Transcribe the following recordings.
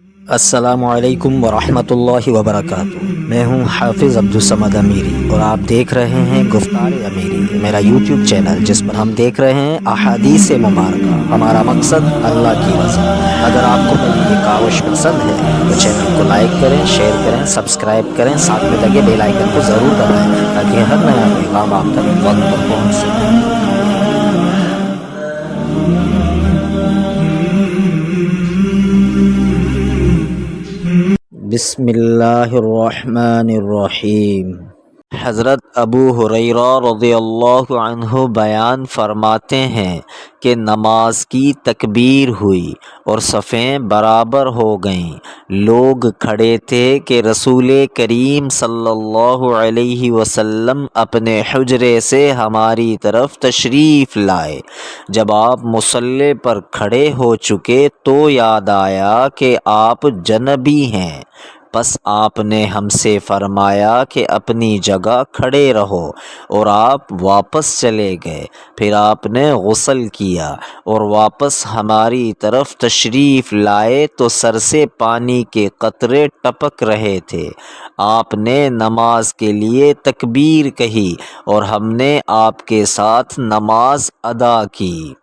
السلام علیکم ورحمۃ اللہ وبرکاتہ۔ میں ہوں حافظ عبدالصمد امیری اور آپ دیکھ رہے ہیں گفتار امیری، میرا یوٹیوب چینل جس پر ہم دیکھ رہے ہیں احادیث مبارکہ۔ ہمارا مقصد اللہ کی رضا۔ اگر آپ کو میری یہ کاوش پسند ہے تو چینل کو لائک کریں، شیئر کریں، سبسکرائب کریں، ساتھ میں لگے بیل آئیکن کو ضرور دبائیں تاکہ ہر نیا پیغام آپ تک وقت پر پہنچ سکے۔ بسم اللہ الرحمن الرحیم۔ حضرت ابو ہریرہ رضی اللہ عنہ بیان فرماتے ہیں کہ نماز کی تکبیر ہوئی اور صفیں برابر ہو گئیں۔ لوگ کھڑے تھے کہ رسول کریم صلی اللہ علیہ وسلم اپنے حجرے سے ہماری طرف تشریف لائے۔ جب آپ مصلی پر کھڑے ہو چکے تو یاد آیا کہ آپ جنبی ہیں، پس آپ نے ہم سے فرمایا کہ اپنی جگہ کھڑے رہو، اور آپ واپس چلے گئے۔ پھر آپ نے غسل کیا اور واپس ہماری طرف تشریف لائے تو سر سے پانی کے قطرے ٹپک رہے تھے۔ آپ نے نماز کے لیے تکبیر کہی اور ہم نے آپ کے ساتھ نماز ادا کی۔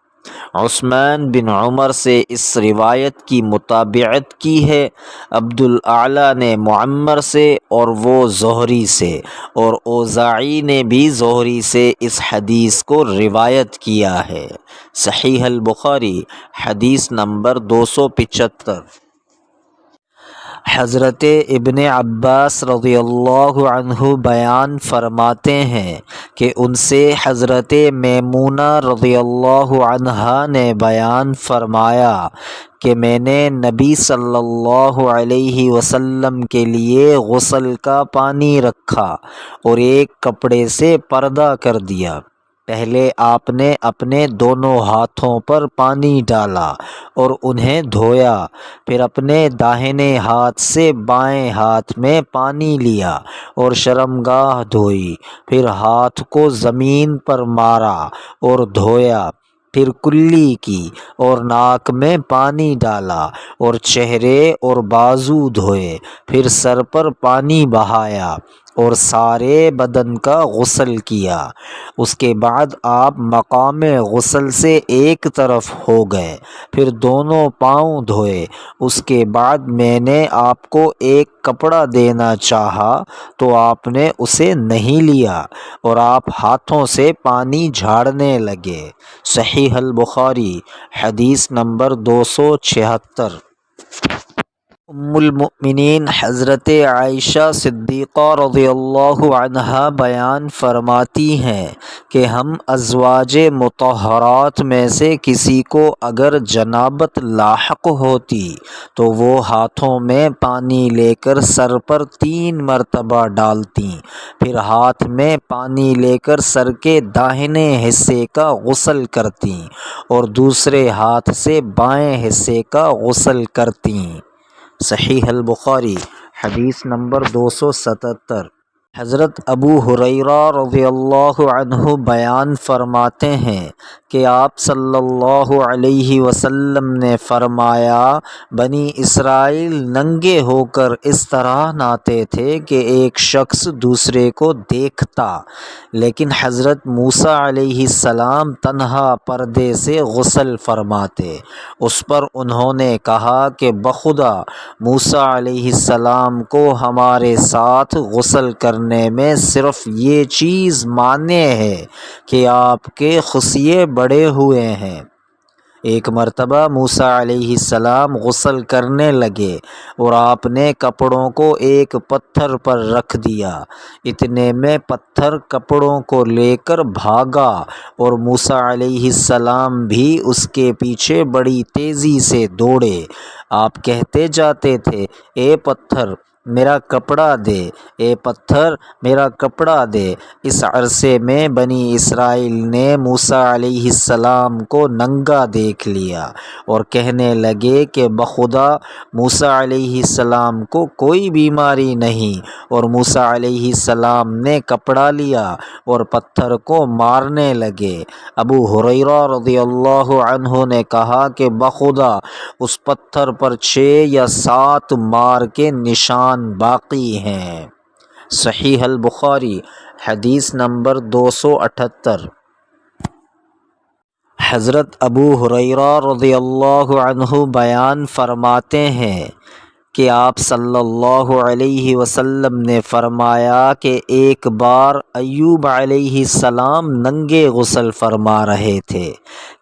عثمان بن عمر سے اس روایت کی متابعت کی ہے۔ عبدالاعلی نے معمر سے اور وہ زہری سے، اور اوزاعی نے بھی زہری سے اس حدیث کو روایت کیا ہے۔ صحیح البخاری حدیث نمبر 275۔ حضرت ابن عباس رضی اللہ عنہ بیان فرماتے ہیں کہ ان سے حضرت میمونہ رضی اللہ عنہا نے بیان فرمایا کہ میں نے نبی صلی اللہ علیہ وسلم کے لیے غسل کا پانی رکھا اور ایک کپڑے سے پردہ کر دیا۔ پہلے آپ نے اپنے دونوں ہاتھوں پر پانی ڈالا اور انہیں دھویا، پھر اپنے داہنے ہاتھ سے بائیں ہاتھ میں پانی لیا اور شرمگاہ دھوئی، پھر ہاتھ کو زمین پر مارا اور دھویا، پھر کلی کی اور ناک میں پانی ڈالا اور چہرے اور بازو دھوئے، پھر سر پر پانی بہایا اور سارے بدن کا غسل کیا۔ اس کے بعد آپ مقام غسل سے ایک طرف ہو گئے، پھر دونوں پاؤں دھوئے۔ اس کے بعد میں نے آپ کو ایک کپڑا دینا چاہا تو آپ نے اسے نہیں لیا اور آپ ہاتھوں سے پانی جھاڑنے لگے۔ صحیح البخاری حدیث نمبر 276۔ ام المؤمنین حضرت عائشہ صدیقہ رضی اللہ عنہا بیان فرماتی ہیں کہ ہم ازواج مطہرات میں سے کسی کو اگر جنابت لاحق ہوتی تو وہ ہاتھوں میں پانی لے کر سر پر 3 مرتبہ ڈالتیں، پھر ہاتھ میں پانی لے کر سر کے داہنے حصے کا غسل کرتیں اور دوسرے ہاتھ سے بائیں حصے کا غسل کرتیں۔ صحیح البخاری حدیث نمبر 277۔ حضرت ابو ہریرہ رضی اللہ عنہ بیان فرماتے ہیں کہ آپ صلی اللہ علیہ وسلم نے فرمایا، بنی اسرائیل ننگے ہو کر اس طرح نہاتے تھے کہ ایک شخص دوسرے کو دیکھتا، لیکن حضرت موسیٰ علیہ السلام تنہا پردے سے غسل فرماتے۔ اس پر انہوں نے کہا کہ بخدا موسیٰ علیہ السلام کو ہمارے ساتھ غسل کرنے میں صرف یہ چیز مانع ہے کہ آپ کے خصیے بڑے ہوئے ہیں۔ ایک مرتبہ موسیٰ علیہ السلام غسل کرنے لگے اور آپ نے کپڑوں کو ایک پتھر پر رکھ دیا، اتنے میں پتھر کپڑوں کو لے کر بھاگا اور موسیٰ علیہ السلام بھی اس کے پیچھے بڑی تیزی سے دوڑے۔ آپ کہتے جاتے تھے، اے پتھر میرا کپڑا دے، اے پتھر میرا کپڑا دے۔ اس عرصے میں بنی اسرائیل نے موسیٰ علیہ السلام کو ننگا دیکھ لیا اور کہنے لگے کہ بخدا موسیٰ علیہ السلام کو کوئی بیماری نہیں، اور موسیٰ علیہ السلام نے کپڑا لیا اور پتھر کو مارنے لگے۔ ابو ہریرہ رضی اللہ عنہ نے کہا کہ بخدا اس پتھر پر 6 یا 7 مار کے نشان باقی ہیں۔ صحیح البخاری حدیث نمبر 278۔ حضرت ابو ہریرہ رضی اللہ عنہ بیان فرماتے ہیں کہ آپ صلی اللہ علیہ وسلم نے فرمایا کہ ایک بار ایوب علیہ السلام ننگے غسل فرما رہے تھے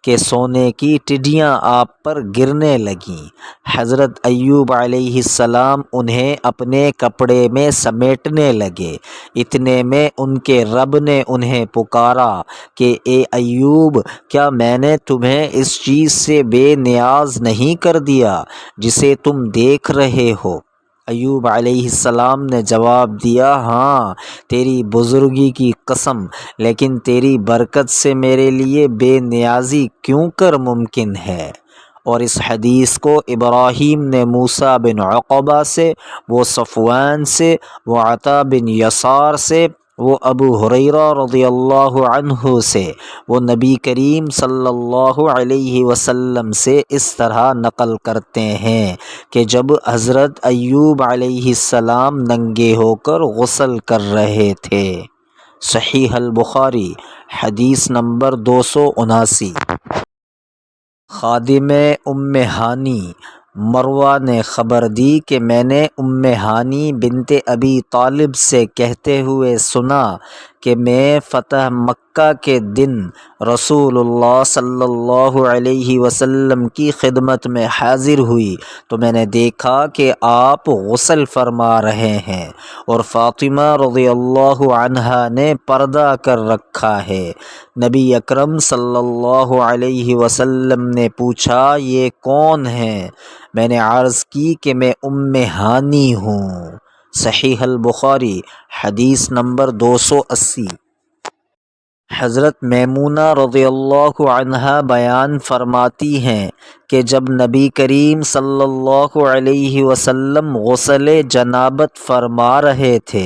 کہ سونے کی ٹڈیاں آپ پر گرنے لگیں۔ حضرت ایوب علیہ السلام انہیں اپنے کپڑے میں سمیٹنے لگے۔ اتنے میں ان کے رب نے انہیں پکارا کہ اے ایوب، کیا میں نے تمہیں اس چیز سے بے نیاز نہیں کر دیا جسے تم دیکھ رہے ہو؟ ایوب علیہ السلام نے جواب دیا، ہاں تیری بزرگی کی قسم، لیکن تیری برکت سے میرے لیے بے نیازی کیوں کر ممکن ہے؟ اور اس حدیث کو ابراہیم نے موسیٰ بن عقبہ سے، وہ صفوان سے، وہ عطا بن یسار سے، وہ ابو ہریرہ رضی اللہ عنہ سے، وہ نبی کریم صلی اللہ علیہ وسلم سے اس طرح نقل کرتے ہیں کہ جب حضرت ایوب علیہ السلام ننگے ہو کر غسل کر رہے تھے۔ صحیح البخاری حدیث نمبر 279۔ خادم ام ہانی مروہ نے خبر دی کہ میں نے ام ہانی بنت ابی طالب سے کہتے ہوئے سنا کہ میں فتح مکہ کے دن رسول اللہ صلی اللہ علیہ وسلم کی خدمت میں حاضر ہوئی تو میں نے دیکھا کہ آپ غسل فرما رہے ہیں اور فاطمہ رضی اللہ عنہا نے پردہ کر رکھا ہے۔ نبی اکرم صلی اللہ علیہ وسلم نے پوچھا، یہ کون ہیں؟ میں نے عرض کی کہ میں ام ہانی ہوں۔ صحیح البخاری حدیث نمبر 280۔ حضرت میمونہ رضی اللہ عنہا بیان فرماتی ہیں کہ جب نبی کریم صلی اللہ علیہ وسلم غسل جنابت فرما رہے تھے،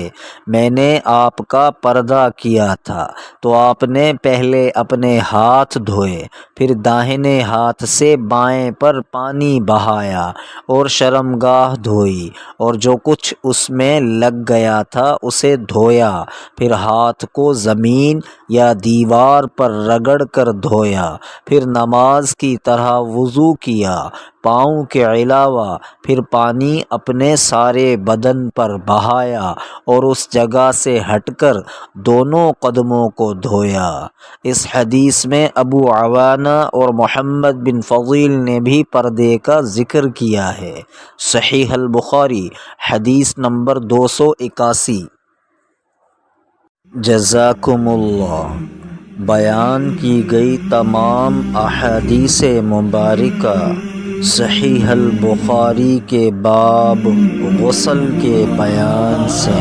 میں نے آپ کا پردہ کیا تھا تو آپ نے پہلے اپنے ہاتھ دھوئے، پھر داہنے ہاتھ سے بائیں پر پانی بہایا اور شرمگاہ دھوئی اور جو کچھ اس میں لگ گیا تھا اسے دھویا، پھر ہاتھ کو زمین یا دیوار پر رگڑ کر دھویا، پھر نماز کی طرح وضو کیا پاؤں کے علاوہ، پھر پانی اپنے سارے بدن پر بہایا اور اس جگہ سے ہٹ کر دونوں قدموں کو دھویا۔ اس حدیث میں ابو عوانہ اور محمد بن فضیل نے بھی پردے کا ذکر کیا ہے۔ صحیح البخاری حدیث نمبر 281۔ جزاکم اللہ۔ بیان کی گئی تمام احادیث مبارکہ صحیح البخاری کے باب غسل کے بیان سے